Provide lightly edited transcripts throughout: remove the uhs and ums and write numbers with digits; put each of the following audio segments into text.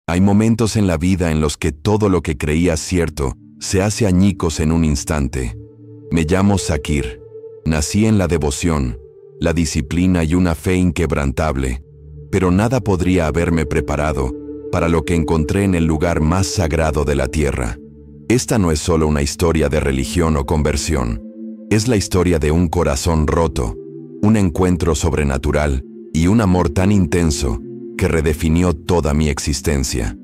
Hay momentos en la vida en los que todo lo que creías cierto se hace añicos en un instante. Me llamo Zakir. Nací en la devoción, la disciplina y una fe inquebrantable, pero nada podría haberme preparado para lo que encontré en el lugar más sagrado de la tierra. Esta no es solo una historia de religión o conversión, es la historia de un corazón roto, un encuentro sobrenatural y un amor tan intenso que redefinió toda mi existencia.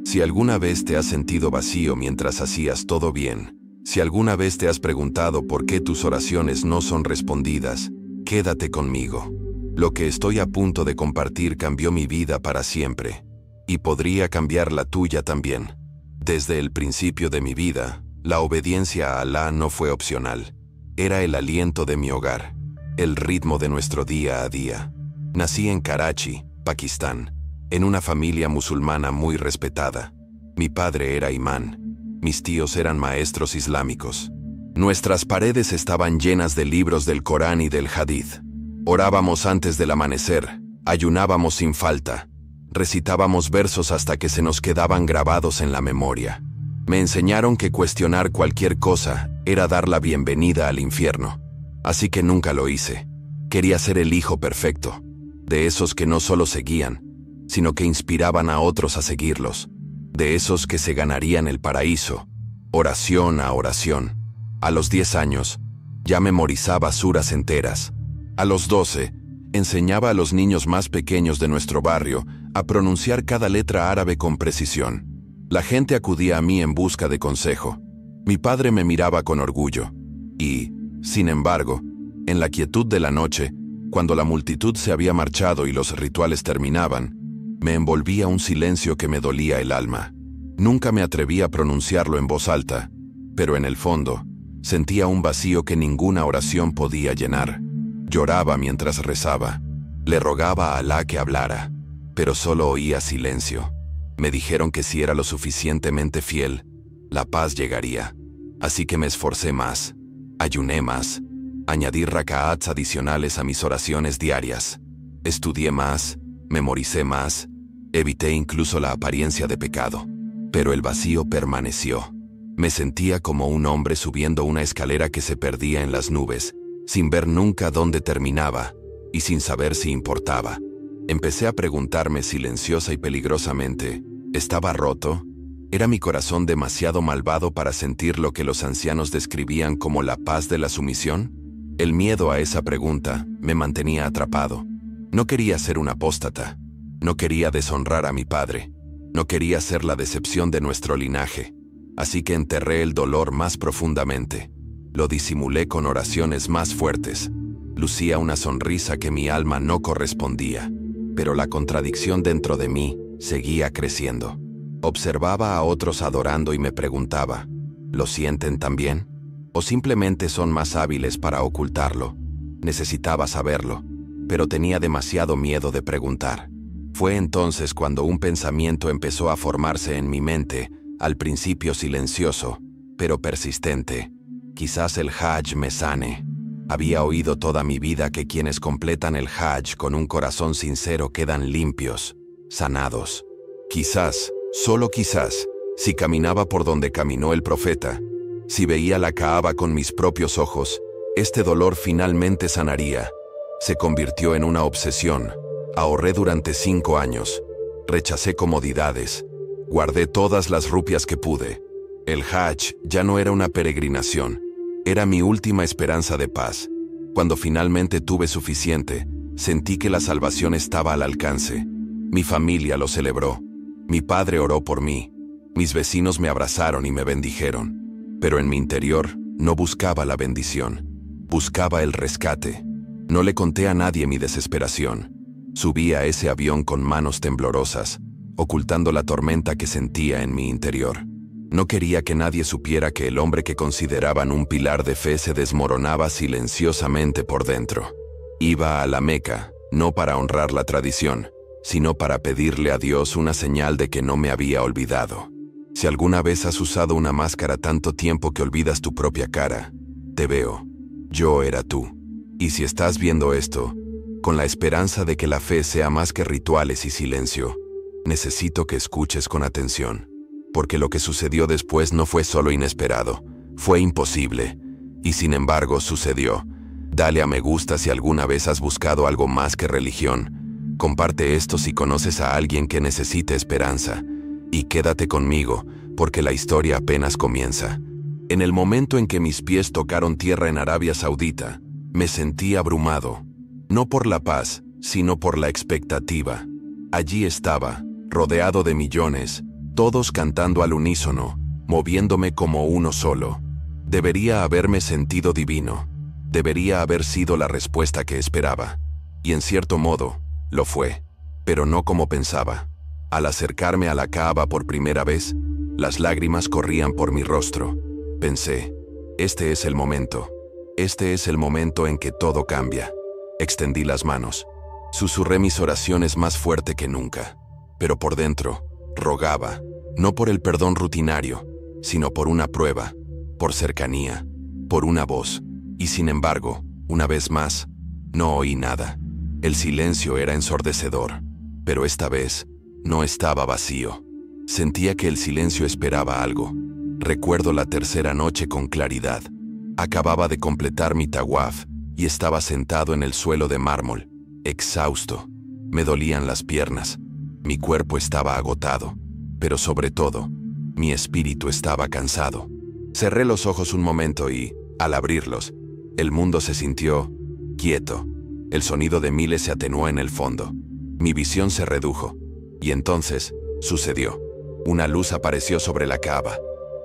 Si alguna vez te has sentido vacío mientras hacías todo bien, si alguna vez te has preguntado por qué tus oraciones no son respondidas, quédate conmigo. Lo que estoy a punto de compartir cambió mi vida para siempre, y podría cambiar la tuya también. Desde el principio de mi vida, la obediencia a Alá no fue opcional. Era el aliento de mi hogar, el ritmo de nuestro día a día. Nací en Karachi, Pakistán, en una familia musulmana muy respetada. Mi padre era imán, mis tíos eran maestros islámicos. Nuestras paredes estaban llenas de libros del Corán y del Hadith. Orábamos antes del amanecer, ayunábamos sin falta, recitábamos versos hasta que se nos quedaban grabados en la memoria. Me enseñaron que cuestionar cualquier cosa era dar la bienvenida al infierno. Así que nunca lo hice. Quería ser el hijo perfecto, de esos que no solo seguían, sino que inspiraban a otros a seguirlos, de esos que se ganarían el paraíso, oración a oración. A los 10 años, ya memorizaba suras enteras. A los 12, enseñaba a los niños más pequeños de nuestro barrio a pronunciar cada letra árabe con precisión. La gente acudía a mí en busca de consejo. Mi padre me miraba con orgullo. Y, sin embargo, en la quietud de la noche, cuando la multitud se había marchado y los rituales terminaban, me envolvía un silencio que me dolía el alma. Nunca me atreví a pronunciarlo en voz alta, pero en el fondo, sentía un vacío que ninguna oración podía llenar. Lloraba mientras rezaba. Le rogaba a Alá que hablara, pero solo oía silencio. Me dijeron que si era lo suficientemente fiel, la paz llegaría. Así que me esforcé más, ayuné más, añadí raka'ats adicionales a mis oraciones diarias. Estudié más, memoricé más, evité incluso la apariencia de pecado. Pero el vacío permaneció. Me sentía como un hombre subiendo una escalera que se perdía en las nubes, sin ver nunca dónde terminaba y sin saber si importaba. Empecé a preguntarme silenciosa y peligrosamente, ¿estaba roto? ¿Era mi corazón demasiado malvado para sentir lo que los ancianos describían como la paz de la sumisión? El miedo a esa pregunta me mantenía atrapado. No quería ser un apóstata. No quería deshonrar a mi padre. No quería ser la decepción de nuestro linaje. Así que enterré el dolor más profundamente. Lo disimulé con oraciones más fuertes. Lucía una sonrisa que mi alma no correspondía, pero la contradicción dentro de mí seguía creciendo. Observaba a otros adorando y me preguntaba, ¿lo sienten también? ¿O simplemente son más hábiles para ocultarlo? Necesitaba saberlo, pero tenía demasiado miedo de preguntar. Fue entonces cuando un pensamiento empezó a formarse en mi mente, al principio silencioso, pero persistente. Quizás el Hajj me sane. Había oído toda mi vida que quienes completan el Hajj con un corazón sincero quedan limpios, sanados. Quizás, solo quizás, si caminaba por donde caminó el profeta, si veía la Kaaba con mis propios ojos, este dolor finalmente sanaría. Se convirtió en una obsesión. Ahorré durante 5 años. Rechacé comodidades. Guardé todas las rupias que pude. El Hajj ya no era una peregrinación. Era mi última esperanza de paz. Cuando finalmente tuve suficiente, sentí que la salvación estaba al alcance. Mi familia lo celebró. Mi padre oró por mí. Mis vecinos me abrazaron y me bendijeron. Pero en mi interior no buscaba la bendición. Buscaba el rescate. No le conté a nadie mi desesperación. Subí a ese avión con manos temblorosas, ocultando la tormenta que sentía en mi interior. No quería que nadie supiera que el hombre que consideraban un pilar de fe se desmoronaba silenciosamente por dentro. Iba a la Meca, no para honrar la tradición, sino para pedirle a Dios una señal de que no me había olvidado. Si alguna vez has usado una máscara tanto tiempo que olvidas tu propia cara, te veo. Yo era tú. Y si estás viendo esto, con la esperanza de que la fe sea más que rituales y silencio, necesito que escuches con atención, porque lo que sucedió después no fue solo inesperado, fue imposible, y sin embargo sucedió. Dale a me gusta si alguna vez has buscado algo más que religión. Comparte esto si conoces a alguien que necesite esperanza. Y quédate conmigo, porque la historia apenas comienza. En el momento en que mis pies tocaron tierra en Arabia Saudita, me sentí abrumado. No por la paz, sino por la expectativa. Allí estaba, rodeado de millones, todos cantando al unísono, moviéndome como uno solo. Debería haberme sentido divino. Debería haber sido la respuesta que esperaba. Y en cierto modo, lo fue. Pero no como pensaba. Al acercarme a la Kaaba por primera vez, las lágrimas corrían por mi rostro. Pensé, este es el momento. Este es el momento en que todo cambia. Extendí las manos. Susurré mis oraciones más fuerte que nunca. Pero por dentro, rogaba, no por el perdón rutinario, sino por una prueba, por cercanía, por una voz. Y sin embargo, una vez más, no oí nada. El silencio era ensordecedor, pero esta vez no estaba vacío. Sentía que el silencio esperaba algo. Recuerdo la tercera noche con claridad. Acababa de completar mi tawaf y estaba sentado en el suelo de mármol, exhausto. Me dolían las piernas. Mi cuerpo estaba agotado, pero sobre todo, mi espíritu estaba cansado. Cerré los ojos un momento y, al abrirlos, el mundo se sintió quieto. El sonido de miles se atenuó en el fondo. Mi visión se redujo. Y entonces, sucedió. Una luz apareció sobre la Kaaba.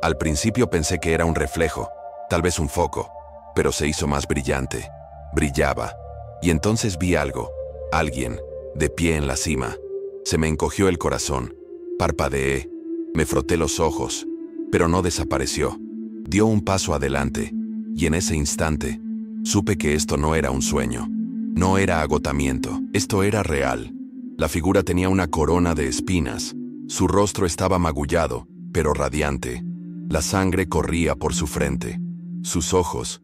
Al principio pensé que era un reflejo, tal vez un foco, pero se hizo más brillante. Brillaba. Y entonces vi algo. Alguien, de pie en la cima. Se me encogió el corazón. Parpadeé. Me froté los ojos. Pero no desapareció. Dio un paso adelante. Y en ese instante, supe que esto no era un sueño. No era agotamiento. Esto era real. La figura tenía una corona de espinas. Su rostro estaba magullado, pero radiante. La sangre corría por su frente. Sus ojos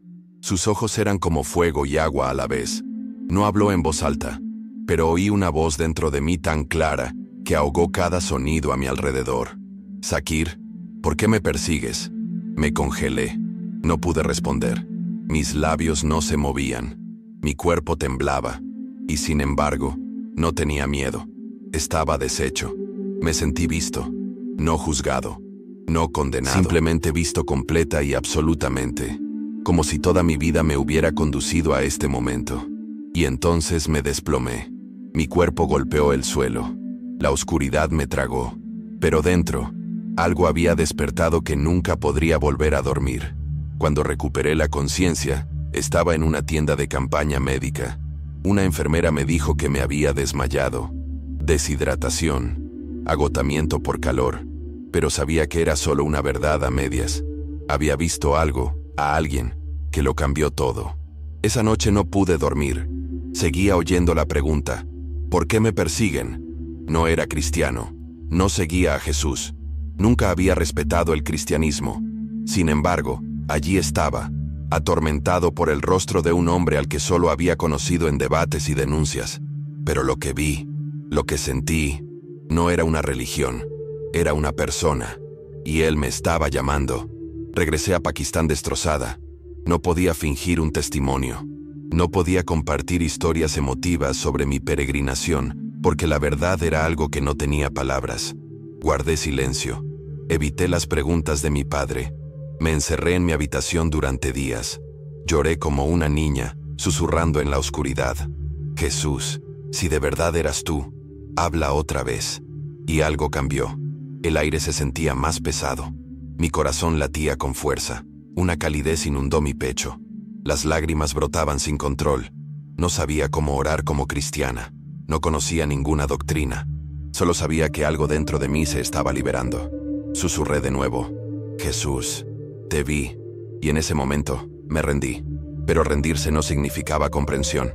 eran como fuego y agua a la vez. No habló en voz alta, pero oí una voz dentro de mí tan clara que ahogó cada sonido a mi alrededor. «Zakir, ¿por qué me persigues?» Me congelé. No pude responder. Mis labios no se movían. Mi cuerpo temblaba. Y sin embargo, no tenía miedo. Estaba deshecho. Me sentí visto. No juzgado. No condenado. Simplemente visto completa y absolutamente. Como si toda mi vida me hubiera conducido a este momento. Y entonces me desplomé. Mi cuerpo golpeó el suelo. La oscuridad me tragó. Pero dentro, algo había despertado que nunca podría volver a dormir. Cuando recuperé la conciencia, estaba en una tienda de campaña médica. Una enfermera me dijo que me había desmayado. Deshidratación, agotamiento por calor, pero sabía que era solo una verdad a medias. Había visto algo, a alguien, que lo cambió todo. Esa noche no pude dormir. Seguía oyendo la pregunta, ¿por qué me persiguen? No era cristiano, no seguía a Jesús, nunca había respetado el cristianismo. Sin embargo, allí estaba, atormentado por el rostro de un hombre al que solo había conocido en debates y denuncias. Pero lo que vi, lo que sentí, no era una religión, era una persona, y él me estaba llamando. Regresé a Pakistán destrozada. No podía fingir un testimonio. No podía compartir historias emotivas sobre mi peregrinación, porque la verdad era algo que no tenía palabras. Guardé silencio. Evité las preguntas de mi padre. Me encerré en mi habitación durante días. Lloré como una niña, susurrando en la oscuridad. Jesús, si de verdad eras tú, habla otra vez. Y algo cambió. El aire se sentía más pesado. Mi corazón latía con fuerza. Una calidez inundó mi pecho. Las lágrimas brotaban sin control. No sabía cómo orar como cristiana. No conocía ninguna doctrina. Solo sabía que algo dentro de mí se estaba liberando. Susurré de nuevo. Jesús, te vi. Y en ese momento, me rendí. Pero rendirse no significaba comprensión.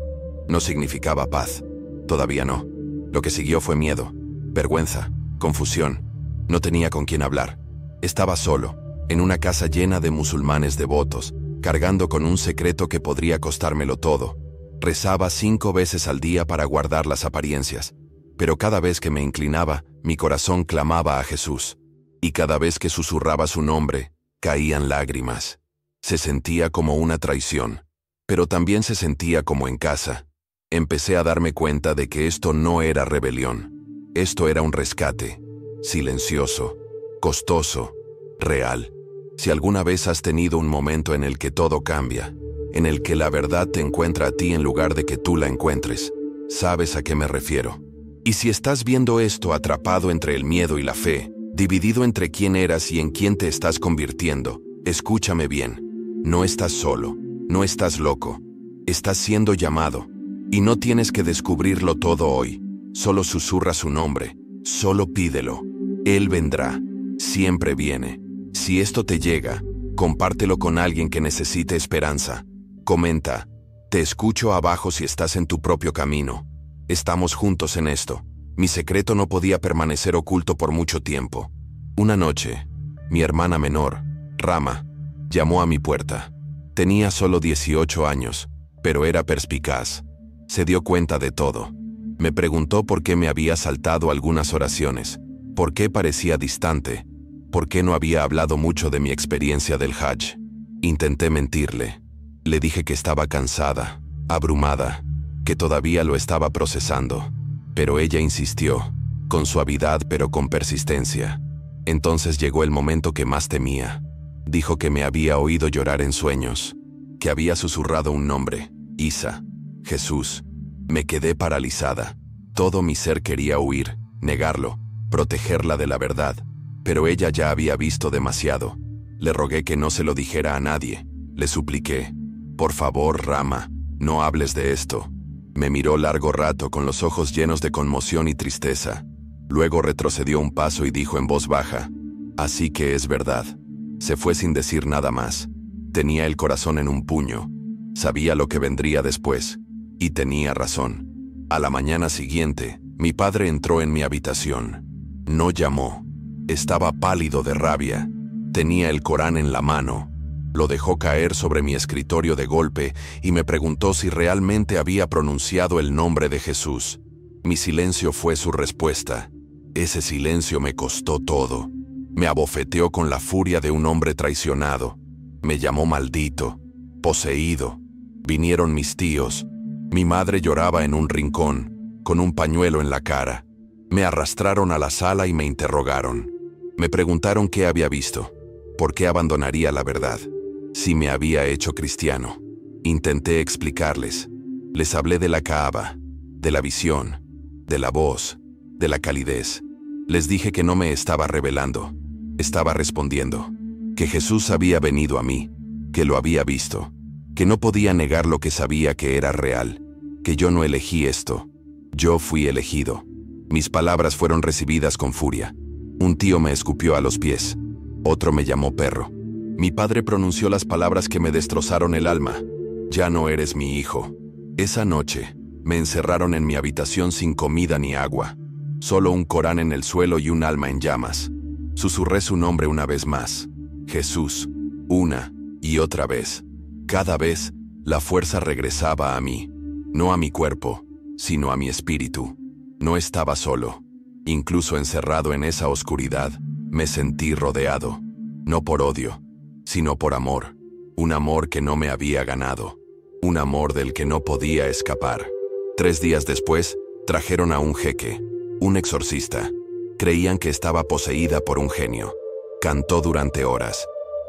No significaba paz. Todavía no. Lo que siguió fue miedo, vergüenza, confusión. No tenía con quién hablar. Estaba solo, en una casa llena de musulmanes devotos, cargando con un secreto que podría costármelo todo. Rezaba 5 veces al día para guardar las apariencias. Pero cada vez que me inclinaba, mi corazón clamaba a Jesús. Y cada vez que susurraba su nombre, caían lágrimas. Se sentía como una traición, pero también se sentía como en casa. Empecé a darme cuenta de que esto no era rebelión. Esto era un rescate, silencioso, costoso, real. Si alguna vez has tenido un momento en el que todo cambia, en el que la verdad te encuentra a ti en lugar de que tú la encuentres, sabes a qué me refiero. Y si estás viendo esto atrapado entre el miedo y la fe, dividido entre quién eras y en quién te estás convirtiendo, escúchame bien. No estás solo, no estás loco. Estás siendo llamado. Y no tienes que descubrirlo todo hoy. Solo susurra su nombre. Solo pídelo. Él vendrá. Siempre viene. Si esto te llega, compártelo con alguien que necesite esperanza. Comenta. Te escucho abajo si estás en tu propio camino. Estamos juntos en esto. Mi secreto no podía permanecer oculto por mucho tiempo. Una noche, mi hermana menor, Rama, llamó a mi puerta. Tenía solo 18 años, pero era perspicaz. Se dio cuenta de todo. Me preguntó por qué me había saltado algunas oraciones, por qué parecía distante, por qué no había hablado mucho de mi experiencia del Hajj. Intenté mentirle. Le dije que estaba cansada, abrumada, que todavía lo estaba procesando. Pero ella insistió, con suavidad pero con persistencia. Entonces llegó el momento que más temía. Dijo que me había oído llorar en sueños, que había susurrado un nombre, Isa, Jesús. Me quedé paralizada. Todo mi ser quería huir, negarlo, protegerla de la verdad. Pero ella ya había visto demasiado. Le rogué que no se lo dijera a nadie. Le supliqué, por favor, Rama, no hables de esto. Me miró largo rato con los ojos llenos de conmoción y tristeza. Luego retrocedió un paso y dijo en voz baja, así que es verdad. Se fue sin decir nada más. Tenía el corazón en un puño. Sabía lo que vendría después. Y tenía razón. A la mañana siguiente, mi padre entró en mi habitación. No llamó. Estaba pálido de rabia. Tenía el Corán en la mano. Lo dejó caer sobre mi escritorio de golpe y me preguntó si realmente había pronunciado el nombre de Jesús. Mi silencio fue su respuesta. Ese silencio me costó todo. Me abofeteó con la furia de un hombre traicionado. Me llamó maldito, poseído. Vinieron mis tíos. Mi madre lloraba en un rincón, con un pañuelo en la cara. Me arrastraron a la sala y me interrogaron. Me preguntaron qué había visto, por qué abandonaría la verdad, si me había hecho cristiano. Intenté explicarles. Les hablé de la Kaaba, de la visión, de la voz, de la calidez. Les dije que no me estaba revelando, estaba respondiendo, que Jesús había venido a mí, que lo había visto, que no podía negar lo que sabía que era real, que yo no elegí esto, yo fui elegido. Mis palabras fueron recibidas con furia. Un tío me escupió a los pies, otro me llamó perro. Mi padre pronunció las palabras que me destrozaron el alma. Ya no eres mi hijo. Esa noche, me encerraron en mi habitación sin comida ni agua. Solo un Corán en el suelo y un alma en llamas. Susurré su nombre una vez más. Jesús. Una y otra vez. Cada vez, la fuerza regresaba a mí. No a mi cuerpo, sino a mi espíritu. No estaba solo. Incluso encerrado en esa oscuridad, me sentí rodeado. No por odio, sino por amor. Un amor que no me había ganado. Un amor del que no podía escapar. 3 días después, trajeron a un jeque, un exorcista. Creían que estaba poseída por un genio. Cantó durante horas.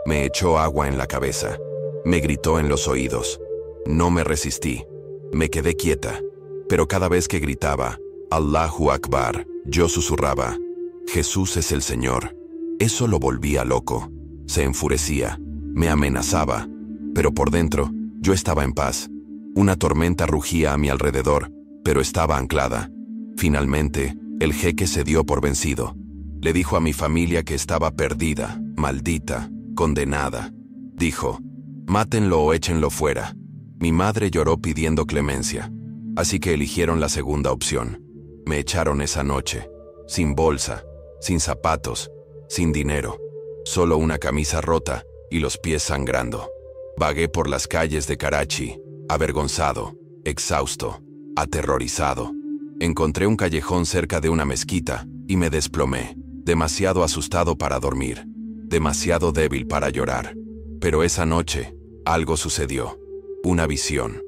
Me echó agua en la cabeza. Me gritó en los oídos. No me resistí. Me quedé quieta. Pero cada vez que gritaba, Allahu Akbar, yo susurraba, Jesús es el Señor. Eso lo volvía loco. Se enfurecía. Me amenazaba. Pero por dentro, yo estaba en paz. Una tormenta rugía a mi alrededor, pero estaba anclada. Finalmente, el jeque se dio por vencido. Le dijo a mi familia que estaba perdida, maldita, condenada. Dijo, mátenlo o échenlo fuera. Mi madre lloró pidiendo clemencia. Así que eligieron la segunda opción. Me echaron esa noche, sin bolsa, sin zapatos, sin dinero. Solo una camisa rota y los pies sangrando. Vagué por las calles de Karachi, avergonzado, exhausto, aterrorizado. Encontré un callejón cerca de una mezquita y me desplomé, demasiado asustado para dormir, demasiado débil para llorar. Pero esa noche, algo sucedió. Una visión.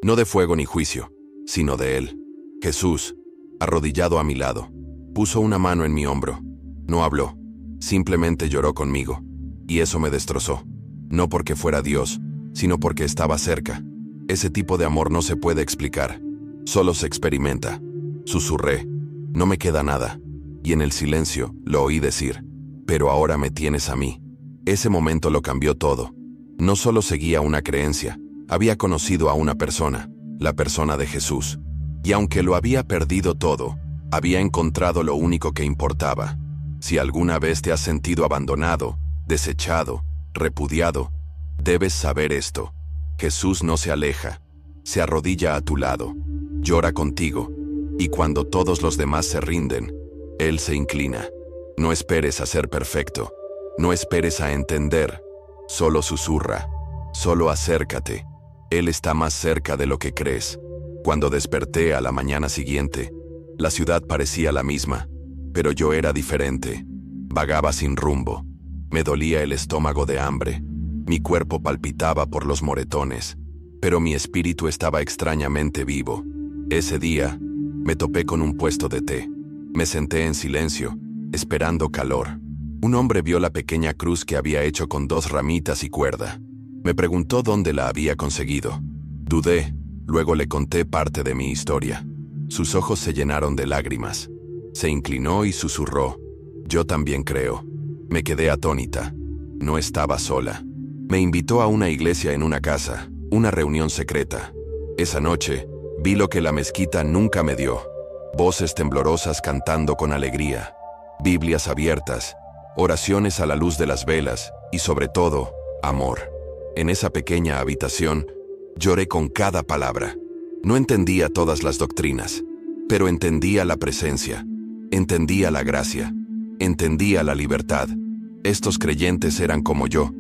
No de fuego ni juicio, sino de Él. Jesús, arrodillado a mi lado, puso una mano en mi hombro. No habló, simplemente lloró conmigo. Y eso me destrozó. No porque fuera Dios, sino porque estaba cerca. Ese tipo de amor no se puede explicar, solo se experimenta. Susurré, no me queda nada. Y en el silencio lo oí decir, pero ahora me tienes a mí. Ese momento lo cambió todo. No solo seguía una creencia, había conocido a una persona, la persona de Jesús. Y aunque lo había perdido todo, había encontrado lo único que importaba. Si alguna vez te has sentido abandonado, desechado, repudiado, debes saber esto. Jesús no se aleja, se arrodilla a tu lado, llora contigo, y cuando todos los demás se rinden, Él se inclina. No esperes a ser perfecto, no esperes a entender, solo susurra, solo acércate. Él está más cerca de lo que crees. Cuando desperté a la mañana siguiente, la ciudad parecía la misma, pero yo era diferente. Vagaba sin rumbo, me dolía el estómago de hambre, mi cuerpo palpitaba por los moretones, pero mi espíritu estaba extrañamente vivo. Ese día, me topé con un puesto de té. Me senté en silencio, esperando calor. Un hombre vio la pequeña cruz que había hecho con 2 ramitas y cuerda. Me preguntó dónde la había conseguido. Dudé, luego le conté parte de mi historia. Sus ojos se llenaron de lágrimas. Se inclinó y susurró, «Yo también creo». Me quedé atónita. No estaba sola. Me invitó a una iglesia en una casa, una reunión secreta. Esa noche, vi lo que la mezquita nunca me dio. Voces temblorosas cantando con alegría, Biblias abiertas, oraciones a la luz de las velas y sobre todo, amor. En esa pequeña habitación, lloré con cada palabra. No entendía todas las doctrinas, pero entendía la presencia, entendía la gracia, entendía la libertad. Estos creyentes eran como yo,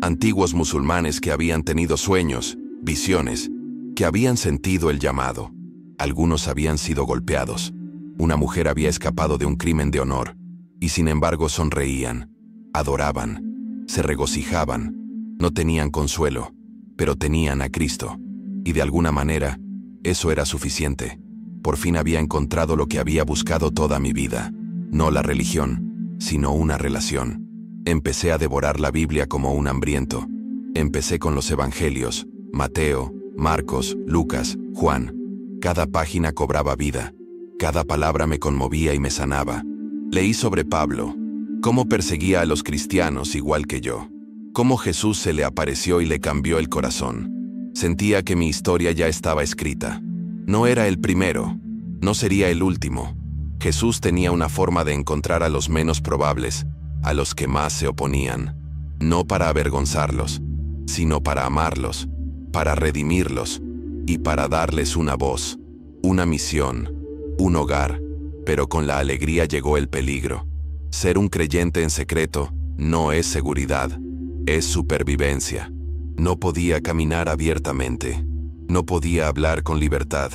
antiguos musulmanes que habían tenido sueños, visiones, que habían sentido el llamado. Algunos habían sido golpeados. Una mujer había escapado de un crimen de honor, y sin embargo sonreían, adoraban, se regocijaban. No tenían consuelo, pero tenían a Cristo. Y de alguna manera, eso era suficiente. Por fin había encontrado lo que había buscado toda mi vida. No la religión, sino una relación. Empecé a devorar la Biblia como un hambriento. Empecé con los evangelios, Mateo, Marcos, Lucas, Juan. Cada página cobraba vida. Cada palabra me conmovía y me sanaba. Leí sobre Pablo, cómo perseguía a los cristianos igual que yo. Cómo Jesús se le apareció y le cambió el corazón. Sentía que mi historia ya estaba escrita. No era el primero, no sería el último. Jesús tenía una forma de encontrar a los menos probables, a los que más se oponían. No para avergonzarlos, sino para amarlos, para redimirlos y para darles una voz, una misión, un hogar. Pero con la alegría llegó el peligro. Ser un creyente en secreto no es seguridad, es supervivencia. No podía caminar abiertamente, no podía hablar con libertad.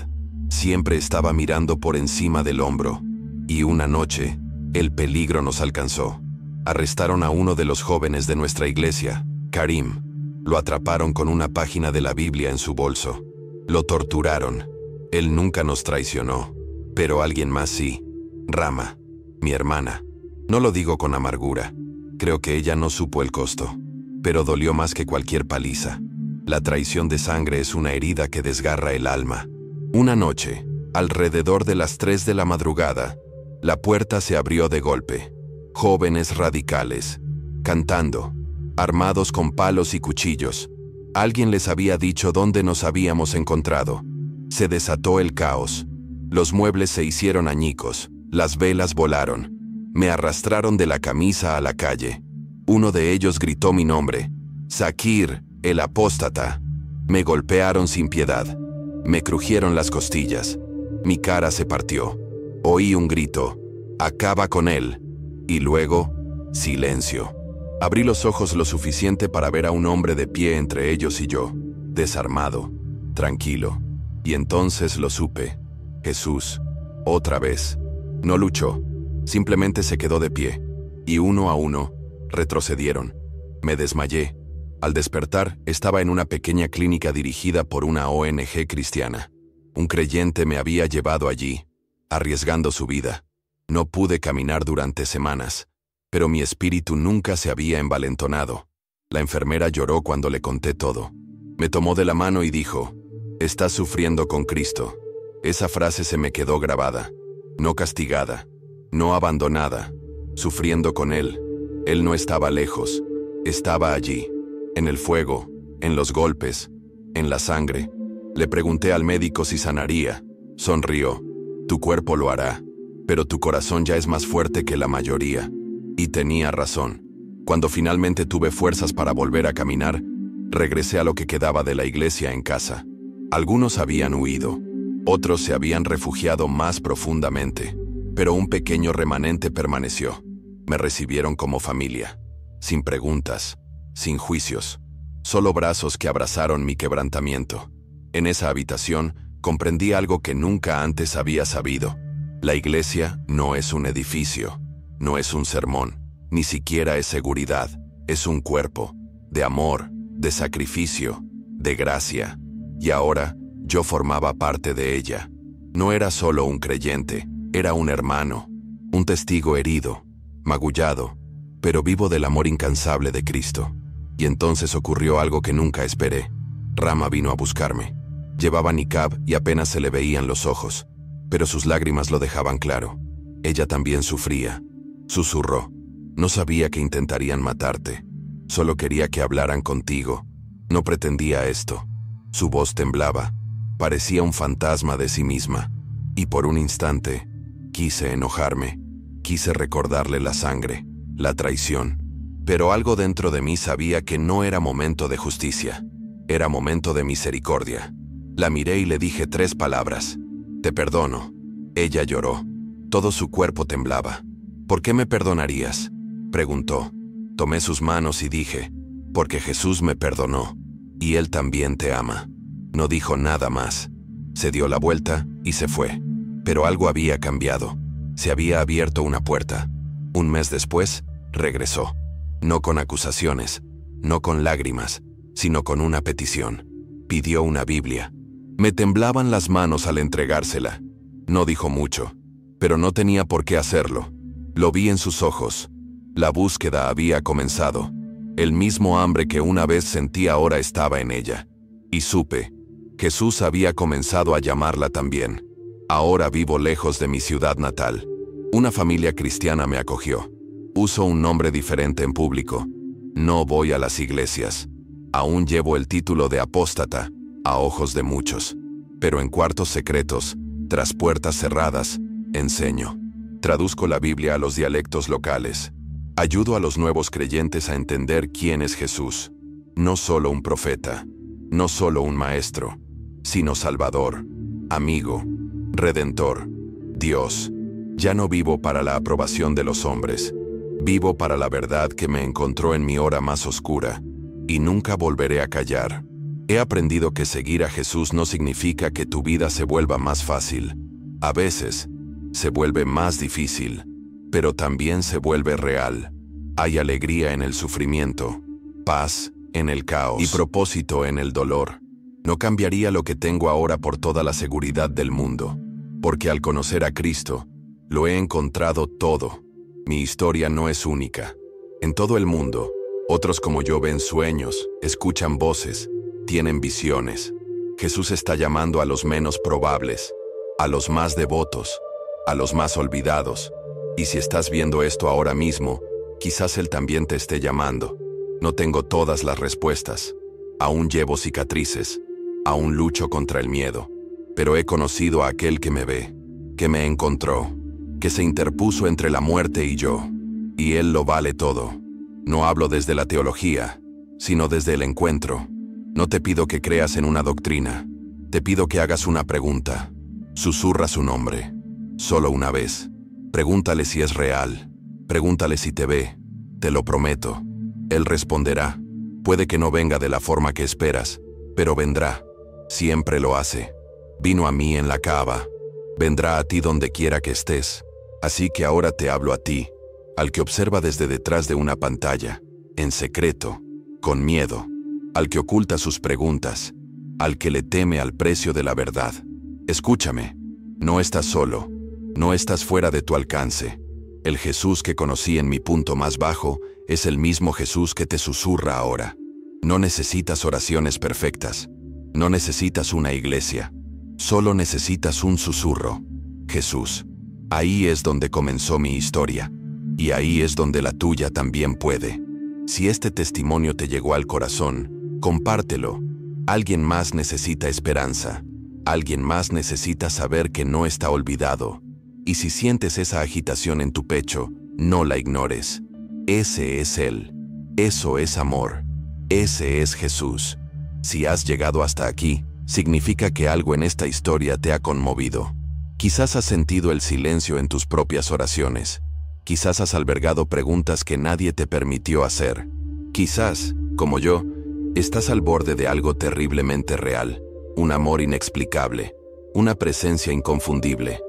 Siempre estaba mirando por encima del hombro. Y una noche, el peligro nos alcanzó. Arrestaron a uno de los jóvenes de nuestra iglesia, Karim. Lo atraparon con una página de la Biblia en su bolso. Lo torturaron. Él nunca nos traicionó, pero alguien más sí. Rama, mi hermana. No lo digo con amargura. Creo que ella no supo el costo, pero dolió más que cualquier paliza. La traición de sangre es una herida que desgarra el alma. Una noche, alrededor de las 3 de la madrugada, la puerta se abrió de golpe. Jóvenes radicales, cantando, armados con palos y cuchillos. Alguien les había dicho dónde nos habíamos encontrado. Se desató el caos. Los muebles se hicieron añicos, las velas volaron. Me arrastraron de la camisa a la calle. Uno de ellos gritó mi nombre, Zakir, el apóstata. Me golpearon sin piedad. Me crujieron las costillas. Mi cara se partió. Oí un grito, acaba con él. Y luego, silencio. Abrí los ojos lo suficiente para ver a un hombre de pie entre ellos y yo, desarmado, tranquilo. Y entonces lo supe. Jesús. Otra vez. No luchó. Simplemente se quedó de pie. Y uno a uno, retrocedieron. Me desmayé. Al despertar, estaba en una pequeña clínica dirigida por una ONG cristiana. Un creyente me había llevado allí, arriesgando su vida. No pude caminar durante semanas, pero mi espíritu nunca se había envalentonado. La enfermera lloró cuando le conté todo. Me tomó de la mano y dijo, «Estás sufriendo con Cristo». Esa frase se me quedó grabada. No castigada, no abandonada, sufriendo con Él. Él no estaba lejos, estaba allí, en el fuego, en los golpes, en la sangre. Le pregunté al médico si sanaría. Sonrió. Tu cuerpo lo hará, pero tu corazón ya es más fuerte que la mayoría. Y tenía razón. Cuando finalmente tuve fuerzas para volver a caminar, regresé a lo que quedaba de la iglesia en casa. Algunos habían huido, otros se habían refugiado más profundamente, pero un pequeño remanente permaneció. Me recibieron como familia, sin preguntas, sin juicios, solo brazos que abrazaron mi quebrantamiento. En esa habitación comprendí algo que nunca antes había sabido. La iglesia no es un edificio, no es un sermón, ni siquiera es seguridad, es un cuerpo, de amor, de sacrificio, de gracia. Y ahora, yo formaba parte de ella. No era solo un creyente, era un hermano, un testigo herido, magullado, pero vivo del amor incansable de Cristo. Y entonces ocurrió algo que nunca esperé. Rama vino a buscarme. Llevaba niqab y apenas se le veían los ojos, pero sus lágrimas lo dejaban claro. Ella también sufría. Susurró. No sabía que intentarían matarte. Solo quería que hablaran contigo. No pretendía esto. Su voz temblaba. Parecía un fantasma de sí misma. Y por un instante, quise enojarme. Quise recordarle la sangre, la traición. Pero algo dentro de mí sabía que no era momento de justicia. Era momento de misericordia. La miré y le dije 3 palabras. Te perdono. Ella lloró. Todo su cuerpo temblaba. ¿Por qué me perdonarías?, preguntó. Tomé sus manos y dije, porque Jesús me perdonó. Y Él también te ama. No dijo nada más. Se dio la vuelta y se fue. Pero algo había cambiado. Se había abierto una puerta. Un mes después, regresó. No con acusaciones, no con lágrimas, sino con una petición. Pidió una Biblia. Me temblaban las manos al entregársela. No dijo mucho, pero no tenía por qué hacerlo. Lo vi en sus ojos. La búsqueda había comenzado. El mismo hambre que una vez sentí ahora estaba en ella. Y supe. Jesús había comenzado a llamarla también. Ahora vivo lejos de mi ciudad natal. Una familia cristiana me acogió. Uso un nombre diferente en público. No voy a las iglesias. Aún llevo el título de apóstata, a ojos de muchos. Pero en cuartos secretos, tras puertas cerradas, enseño. Traduzco la Biblia a los dialectos locales. Ayudo a los nuevos creyentes a entender quién es Jesús. No solo un profeta, no solo un maestro, sino Salvador, amigo, Redentor, Dios. Ya no vivo para la aprobación de los hombres. Vivo para la verdad que me encontró en mi hora más oscura. Y nunca volveré a callar. He aprendido que seguir a Jesús no significa que tu vida se vuelva más fácil. A veces, se vuelve más difícil, pero también se vuelve real. Hay alegría en el sufrimiento, paz en el caos y propósito en el dolor. No cambiaría lo que tengo ahora por toda la seguridad del mundo, porque al conocer a Cristo, lo he encontrado todo. Mi historia no es única. En todo el mundo, otros como yo ven sueños, escuchan voces, tienen visiones. Jesús está llamando a los menos probables, a los más devotos, a los más olvidados. Y si estás viendo esto ahora mismo, quizás Él también te esté llamando. No tengo todas las respuestas. Aún llevo cicatrices. Aún lucho contra el miedo. Pero he conocido a aquel que me ve, que me encontró, que se interpuso entre la muerte y yo. Y Él lo vale todo. No hablo desde la teología, sino desde el encuentro. No te pido que creas en una doctrina. Te pido que hagas una pregunta. Susurra su nombre. Solo una vez. Pregúntale si es real. Pregúntale si te ve. Te lo prometo. Él responderá. Puede que no venga de la forma que esperas, pero vendrá. Siempre lo hace. Vino a mí en la Kaaba. Vendrá a ti donde quiera que estés. Así que ahora te hablo a ti, al que observa desde detrás de una pantalla, en secreto, con miedo, al que oculta sus preguntas, al que le teme al precio de la verdad. Escúchame, no estás solo, no estás fuera de tu alcance. El Jesús que conocí en mi punto más bajo es el mismo Jesús que te susurra ahora. No necesitas oraciones perfectas, no necesitas una iglesia, solo necesitas un susurro. Jesús. Ahí es donde comenzó mi historia, y ahí es donde la tuya también puede. Si este testimonio te llegó al corazón, compártelo. Alguien más necesita esperanza. Alguien más necesita saber que no está olvidado. Y si sientes esa agitación en tu pecho, no la ignores. Ese es Él. Eso es amor. Ese es Jesús. Si has llegado hasta aquí, significa que algo en esta historia te ha conmovido. Quizás has sentido el silencio en tus propias oraciones. Quizás has albergado preguntas que nadie te permitió hacer. Quizás, como yo, estás al borde de algo terriblemente real. Un amor inexplicable. Una presencia inconfundible.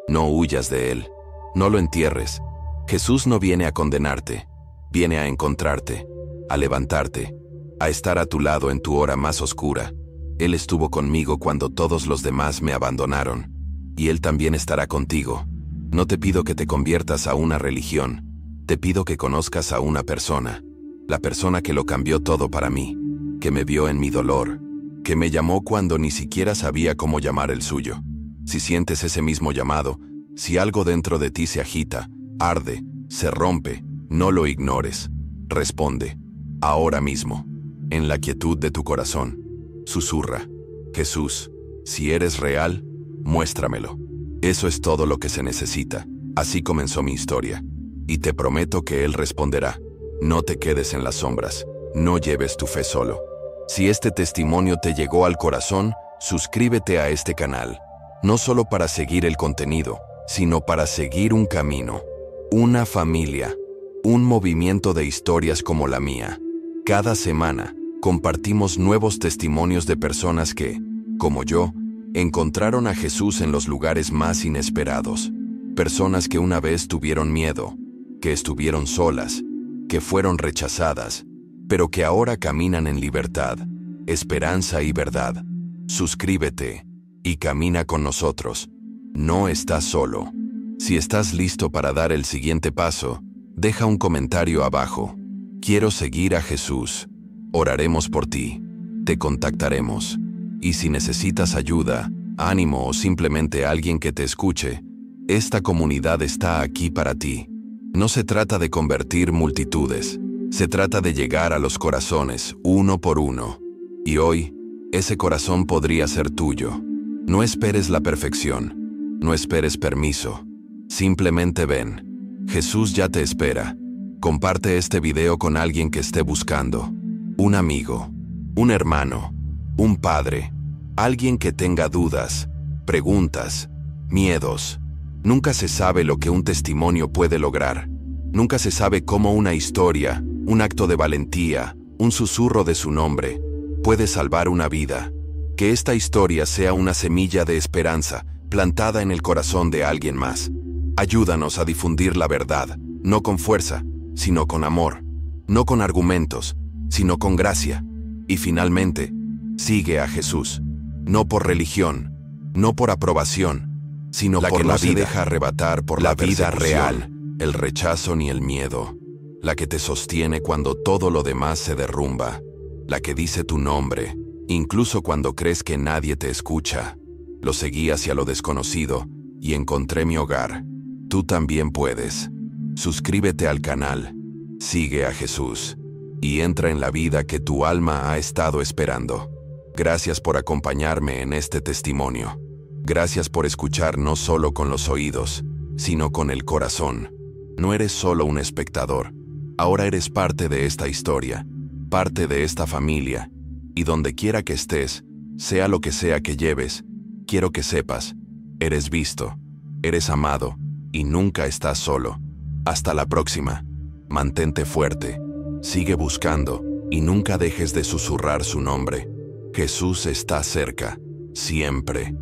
No huyas de Él. No lo entierres. Jesús no viene a condenarte. Viene a encontrarte, a levantarte, a estar a tu lado en tu hora más oscura. Él estuvo conmigo cuando todos los demás me abandonaron. Y Él también estará contigo. No te pido que te conviertas a una religión. Te pido que conozcas a una persona. La persona que lo cambió todo para mí. Que me vio en mi dolor. Que me llamó cuando ni siquiera sabía cómo llamar el suyo. Si sientes ese mismo llamado, si algo dentro de ti se agita, arde, se rompe, no lo ignores. Responde. Ahora mismo. En la quietud de tu corazón. Susurra. Jesús, si eres real, muéstramelo. Eso es todo lo que se necesita. Así comenzó mi historia. Y te prometo que Él responderá. No te quedes en las sombras. No lleves tu fe solo. Si este testimonio te llegó al corazón, suscríbete a este canal. No solo para seguir el contenido, sino para seguir un camino, una familia, un movimiento de historias como la mía. Cada semana, compartimos nuevos testimonios de personas que, como yo, encontraron a Jesús en los lugares más inesperados. Personas que una vez tuvieron miedo, que estuvieron solas, que fueron rechazadas, pero que ahora caminan en libertad, esperanza y verdad. Suscríbete y camina con nosotros. No estás solo. Si estás listo para dar el siguiente paso, deja un comentario abajo. Quiero seguir a Jesús. Oraremos por ti. Te contactaremos. Y si necesitas ayuda, ánimo o simplemente alguien que te escuche, esta comunidad está aquí para ti. No se trata de convertir multitudes, se trata de llegar a los corazones, uno por uno. Y hoy, ese corazón podría ser tuyo. No esperes la perfección, no esperes permiso. Simplemente ven. Jesús ya te espera. Comparte este video con alguien que esté buscando. Un amigo, un hermano, un padre, alguien que tenga dudas, preguntas, miedos. Nunca se sabe lo que un testimonio puede lograr. Nunca se sabe cómo una historia, un acto de valentía, un susurro de su nombre, puede salvar una vida. Que esta historia sea una semilla de esperanza plantada en el corazón de alguien más. Ayúdanos a difundir la verdad, no con fuerza, sino con amor. No con argumentos, sino con gracia. Y finalmente, sigue a Jesús. No por religión, no por aprobación, sino por la vida. La que no se deja arrebatar por la vida real, el rechazo ni el miedo. La que te sostiene cuando todo lo demás se derrumba. La que dice tu nombre, incluso cuando crees que nadie te escucha. Lo seguí hacia lo desconocido y encontré mi hogar. Tú también puedes. Suscríbete al canal, sigue a Jesús y entra en la vida que tu alma ha estado esperando. Gracias por acompañarme en este testimonio. Gracias por escuchar no solo con los oídos, sino con el corazón. No eres solo un espectador. Ahora eres parte de esta historia, parte de esta familia. Y donde quiera que estés, sea lo que sea que lleves, quiero que sepas, eres visto, eres amado y nunca estás solo. Hasta la próxima. Mantente fuerte. Sigue buscando y nunca dejes de susurrar su nombre. Jesús está cerca, siempre.